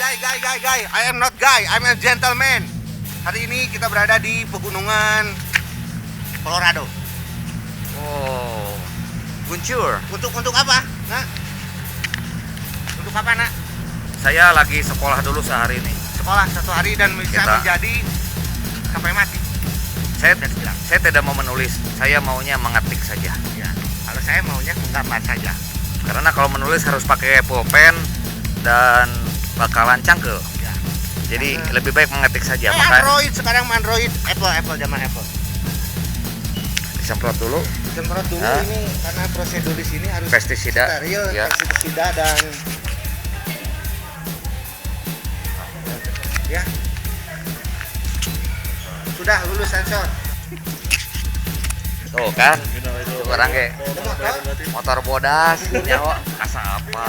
Guy. I am not guy, I'm a gentleman. Hari ini kita berada di pegunungan Colorado. Oh, Guncur. Untuk apa, Nak? Untuk apa, Nak? Saya lagi sekolah dulu sehari ini. Sekolah 1 hari dan bisa menjadi sampai mati. Saya tidak mau menulis, saya maunya mengetik saja. Ya. Kalau saya maunya menggambar saja. Karena kalau menulis harus pakai pulpen dan bakalan cangkel. Ya. Jadi lebih baik mengetik saja. Android sekarang Android, Apple zaman Apple. Disemprot dulu. Disemprot dulu ini karena prosedur di sini harus pestisida, steril, ya. pestisida dan ya. Sudah lulus sensor. Tuh kan, orang kayak motor bodas, nyawa asa apa?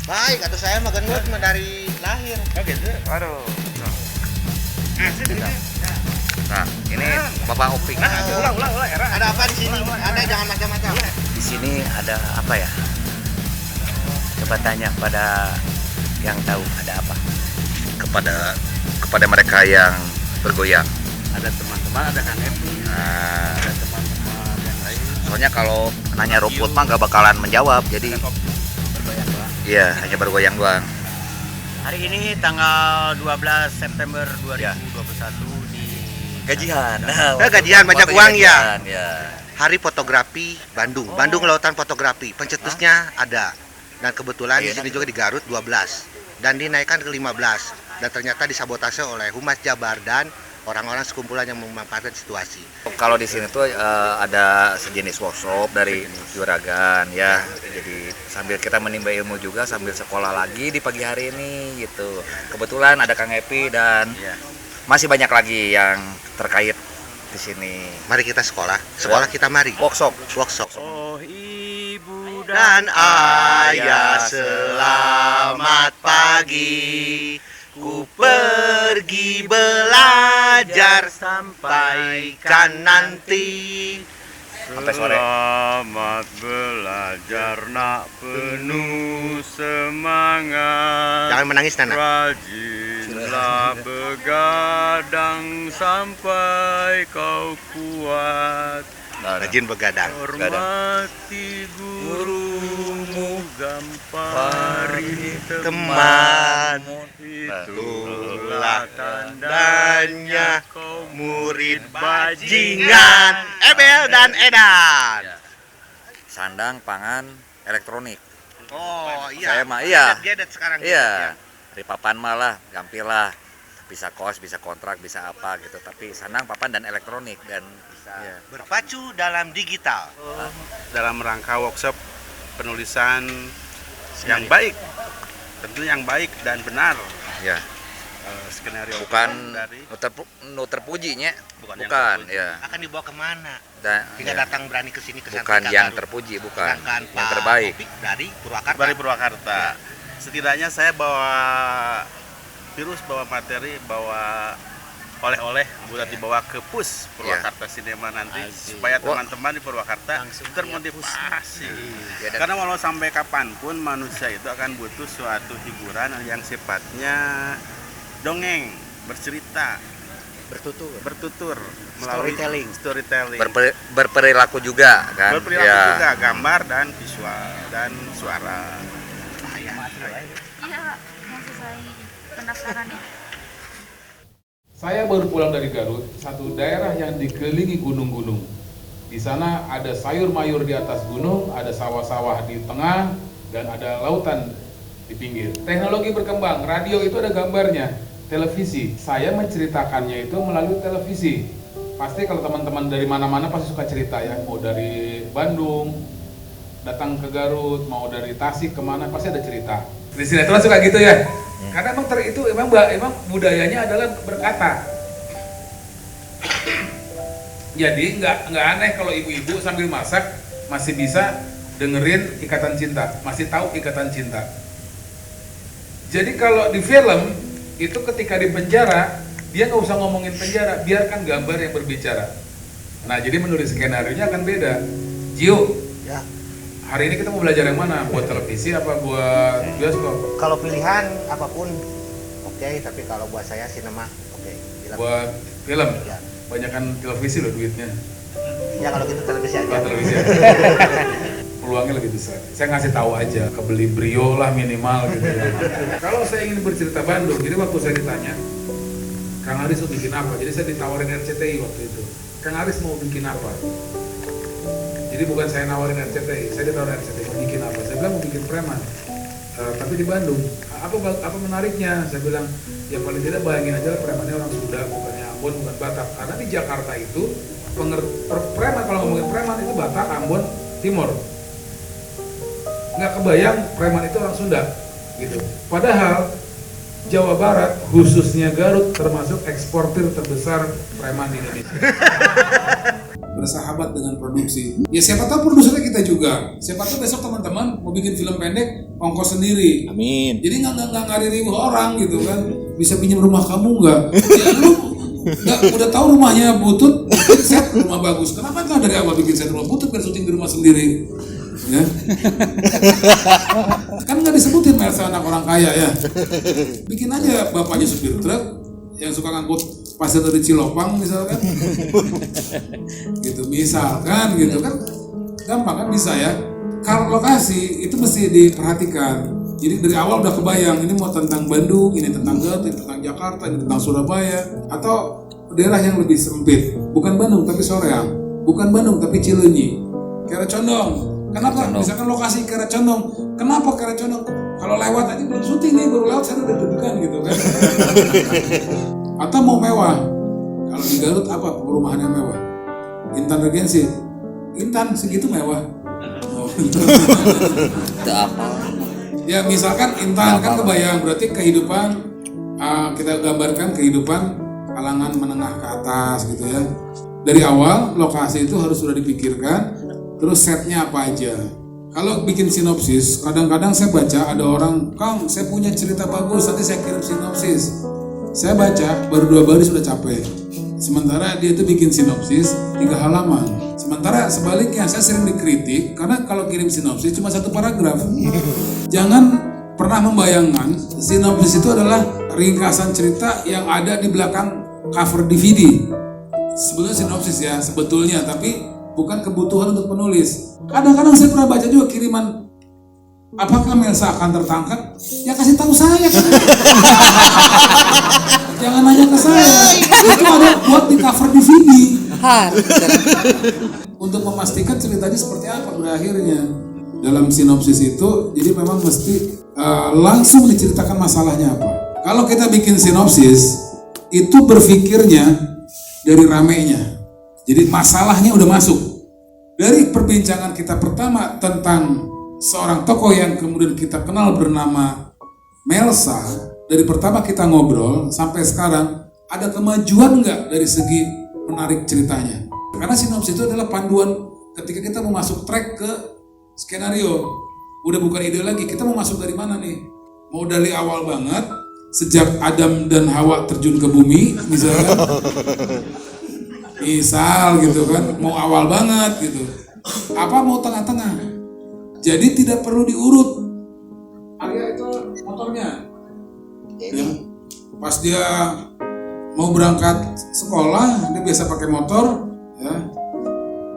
Baik, atau saya mah gendut mah dari lahir. Oh gitu. Waduh. Nah, ini Bapak Opik. Ulang, era. Ada apa di sini? Ada jangan macam-macam. Di sini ada apa ya? Coba tanya pada yang tahu ada apa. Kepada mereka yang bergoyang. Ada teman-teman, ada Kang Epi, Nah, ada teman-teman yang lain. soalnya kalau nanya rumput mah gak bakalan menjawab. Jadi Bergoyang doang. iya, hanya bergoyang doang. Hari ini tanggal 12 September 2021 di Gajian. Gajian banyak uang ya. Ya. Hari fotografi Bandung. Bandung Lautan Fotografi. Pencetusnya ada. Dan kebetulan di sini juga di Garut 12 dan dinaikkan ke 15. Dan ternyata disabotase oleh Humas Jabar dan orang-orang sekumpulan yang memanfaatkan situasi. Kalau di sini tuh ada sejenis workshop dari Juragan ya. Jadi sambil kita menimba ilmu juga sambil sekolah lagi di pagi hari ini gitu. Kebetulan ada Kang Epi dan masih banyak lagi yang terkait di sini. Mari kita sekolah. Sekolah kita mari. Workshop. Oh ibu Dan ayah selamat pagi. Ku pergi belajar sampai kan nanti. Sampai sore. Selamat belajar nak penuh semangat. Jangan menangis, Nana. Rajinlah begadang sampai kau kuat. Rajin begadang. Hormati gurumu, gampari Teman, itulah tandanya kau murid bajingan Ebel dan Edan. Sandang, pangan, elektronik. Oh iya. Saya mah iya. Gadget sekarang. Iya. Dari papan malah, gampil lah. Bisa kos, bisa kontrak, bisa apa gitu. Tapi sandang, papan dan elektronik dan bisa. Berpacu dalam digital. dalam rangka workshop penulisan yang baik, tentu yang baik dan benar. Ya. Skenario Bukan dari nu terpujinya. Bukan yang Bukan, terpuji. ya. Akan dibawa kemana? Dan Hingga datang berani ke sini ke bukan Santika yang Garut. terpuji, bukan. Sedangkan Yang Pak terbaik. Opik dari Purwakarta. dari Purwakarta. Setidaknya saya bawa virus, bawa materi, bawa oleh-oleh buat dibawa ke PUS Purwakarta Cinema nanti supaya teman-teman di Purwakarta termotivasi. Ya, dan Karena walau sampai kapanpun manusia itu akan butuh suatu hiburan yang sifatnya dongeng, bercerita, bertutur melalui storytelling. berperilaku juga kan. Berperilaku Ya. juga, gambar dan visual dan suara. Iya, maksud saya pendaftarannya. Saya baru pulang dari Garut, satu daerah yang dikelilingi gunung-gunung. Di sana ada sayur mayur di atas gunung, ada sawah-sawah di tengah, dan ada lautan di pinggir. Teknologi berkembang, radio itu ada gambarnya, televisi. Saya menceritakannya itu melalui televisi. Pasti kalau teman-teman dari mana-mana pasti suka cerita ya, mau dari Bandung, datang ke Garut, mau dari Tasik kemana, pasti ada cerita. Di sinetron suka gitu ya? Karena emang budayanya adalah berkata. Jadi nggak aneh kalau ibu-ibu sambil masak masih bisa dengerin Ikatan Cinta, masih tahu Ikatan Cinta. Jadi kalau di film itu ketika di penjara dia nggak usah ngomongin penjara, biarkan gambar yang berbicara. Nah jadi menulis skenario nya akan beda. Jiu, Ya. hari ini kita mau belajar yang mana? Buat televisi apa buat bioskop? Kalau pilihan apapun oke, tapi kalau buat saya sinema oke. Buat film? Ya. Banyakan televisi loh duitnya. Ya kalau gitu televisi aja. Kalau televisi aja. Peluangnya lebih besar. Saya ngasih tahu aja, kebeli Brio lah minimal gitu ya. Kalau saya ingin bercerita Bandung, jadi waktu saya ditanya, Kang Aris mau bikin apa? Jadi saya ditawarin RCTI waktu itu. Kang Aris mau bikin apa? Jadi bukan saya nawarin RCTI, saya ditawarin RCTI mau bikin apa? Saya bilang mau bikin preman, tapi di Bandung. Apa menariknya? Saya bilang ya paling tidak bayangin aja lah premannya orang Sunda, bukannya Ambon, bukan Batak. Karena di Jakarta itu preman, kalau ngomongin preman itu Batak, Ambon, Timur. Nggak kebayang preman itu orang Sunda gitu. Padahal Jawa Barat khususnya Garut termasuk eksportir terbesar preman di Indonesia. Bersahabat dengan produksi. Ya siapa tahu produsernya kita juga. Siapa tahu besok teman-teman mau bikin film pendek ongkos sendiri. Amin. Jadi nggak ngari orang gitu kan. Bisa pinjam rumah kamu nggak? Ya lu nggak udah tahu rumahnya Butut, bikin set rumah bagus. Kenapa nggak dari awal bikin set rumah Butut biar syuting di rumah sendiri? Ya. Kan nggak disebutin Melsa anak orang kaya ya. Bikin aja bapaknya supir truk yang suka ngangkut pasir dari Cilopang misalkan. Gitu misalkan gitu kan gampang kan bisa ya. Kalau lokasi itu mesti diperhatikan. Jadi dari awal udah kebayang ini mau tentang Bandung, ini tentang Garut, ini tentang Jakarta, ini tentang Surabaya, atau daerah yang lebih sempit. Bukan Bandung tapi Soreang, bukan Bandung tapi Cileunyi, Kiara Condong. Kenapa? Misalkan lokasi Kiara Condong. Kenapa Kiara Condong? Kalau lewat aja belum syuting nih, baru lewat saya udah deg-degan gitu kan. Atau mau mewah. Kalau di Garut apa perumahan yang mewah? Intan Regency. Intan segitu mewah. Itu apa? Ya misalkan Intan kan kebayang berarti kehidupan kita gambarkan kehidupan kalangan menengah ke atas gitu ya. Dari awal lokasi itu harus sudah dipikirkan. Terus setnya apa aja. Kalau bikin sinopsis, kadang-kadang saya baca ada orang, Kang, saya punya cerita bagus, nanti saya kirim sinopsis. Saya baca, baru 2 baris sudah capek. Sementara dia itu bikin sinopsis 3 halaman. Sementara sebaliknya, saya sering dikritik, karena kalau kirim sinopsis cuma 1 paragraf. Jangan pernah membayangkan, sinopsis itu adalah ringkasan cerita yang ada di belakang cover DVD. Sebetulnya sinopsis ya, sebetulnya, tapi bukan kebutuhan untuk penulis. Kadang-kadang saya pernah baca juga kiriman, apakah Melsa akan tertangkap? Ya kasih tahu saya kan. Jangan nanya ke saya. Itu ada buat di cover DVD. Untuk memastikan ceritanya seperti apa berakhirnya. Dalam sinopsis itu, jadi memang mesti langsung diceritakan masalahnya apa. Kalau kita bikin sinopsis, itu berpikirnya dari ramenya. Jadi masalahnya udah masuk. Dari perbincangan kita pertama tentang seorang tokoh yang kemudian kita kenal bernama Melsa, dari pertama kita ngobrol sampai sekarang, ada kemajuan nggak dari segi menarik ceritanya? Karena sinopsis itu adalah panduan ketika kita mau masuk track ke skenario. Udah bukan ide lagi, kita mau masuk dari mana nih? Mau dari awal banget, sejak Adam dan Hawa terjun ke bumi, misalkan. Misal gitu kan, mau awal banget gitu. Apa mau tengah-tengah? Jadi tidak perlu diurut. Arya itu motornya. Pas dia mau berangkat sekolah, dia biasa pakai motor, ya.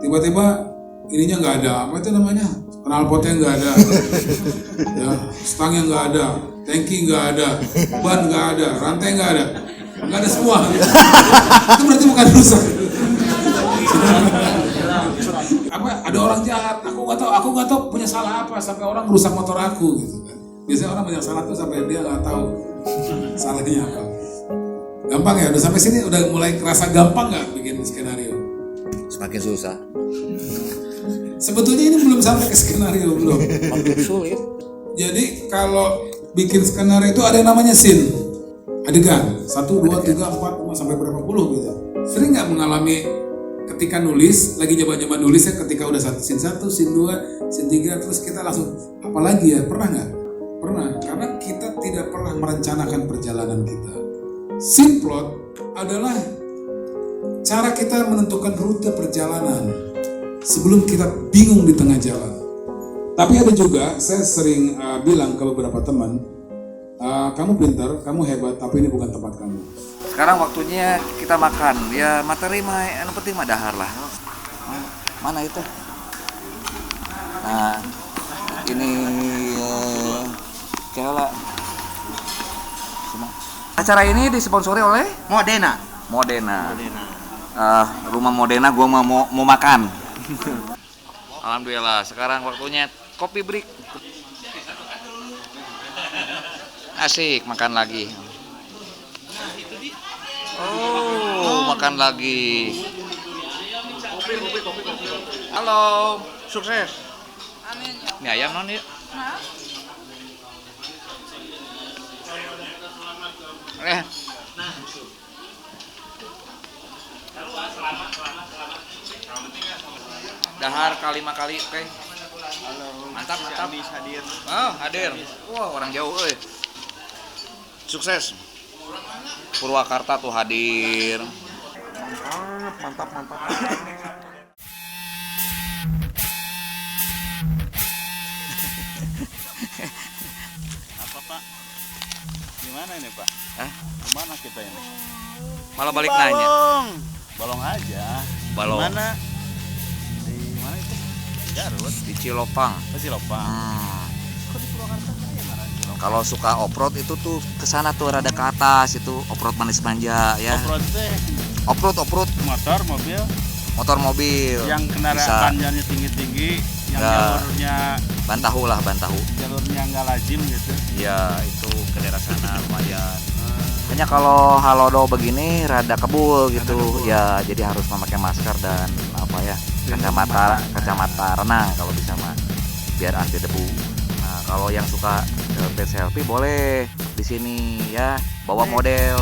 Tiba-tiba ininya nggak ada, apa itu namanya? Knalpotnya nggak ada, ya, stangnya nggak ada, tangki nggak ada, ban nggak ada, rantai nggak ada semua. Itu berarti bukan rusak. Apa ada orang jahat, aku nggak tahu punya salah apa sampai orang merusak motor aku gitu kan. Biasanya orang banyak salah tuh sampai dia nggak tahu salahnya apa. Gampang ya, udah sampai sini udah mulai kerasa gampang nggak bikin skenario? Semakin susah. Sebetulnya ini belum sampai ke skenario belum. Makin sulit. Jadi kalau bikin skenario itu ada yang namanya scene, adegan 1, 2, 3, 4 sampai berapa puluh gitu. Sering nggak mengalami ketika nulis, lagi nyoba-nyoba nulis ya, ketika udah scene 1, scene 2, scene 3, terus kita langsung apalagi ya, pernah nggak? Pernah, karena kita tidak pernah merencanakan perjalanan kita. Scene plot adalah cara kita menentukan rute perjalanan sebelum kita bingung di tengah jalan. Tapi ada juga, saya sering bilang ke beberapa teman, kamu pintar, kamu hebat, tapi ini bukan tempat kamu. Sekarang waktunya kita makan. Ya materi mah yang penting mah dahar lah. Mana itu? Nah, ini kela. Acara ini disponsori oleh Modena. Modena. Rumah Modena gua mau makan. Alhamdulillah, sekarang waktunya kopi break. Asik, makan lagi. Oh, makan lagi. Halo, sukses. Amin. Ini ayam non yuk. Nah, Dahar kali 5 kali, oke. Mantap, mantap. Hadir. Oh, hadir. Wah, orang jauh, Sukses. Purwakarta tuh hadir. Mantap, mantap, mantap. Apa Pak? Gimana ini Pak? Hah? Kemana kita ini? Malah balik nanya. Balong aja. Balong. Mana? Di mana itu? Garut. Di Cilopang. Masih Lopang. Kok di Purwakarta? Mana Cilopang? Kalau suka off-road itu tuh kesana tuh rada ke atas itu off-road manis manja ya. Off-road teh Off-road motor, mobil motor mobil. yang Bisa. kendaraan panjangnya tinggi-tinggi, yang Ya. jalurnya Bantahu lah, Bantahu. nggak lazim gitu. Ya itu ke daerah sana lumayan. Hanya kalau halodo begini rada kebul gitu ya, jadi harus memakai masker dan apa ya kacamata renang kalau bisa mah biar anti debu. Nah kalau yang suka selfie boleh di sini ya bawa model.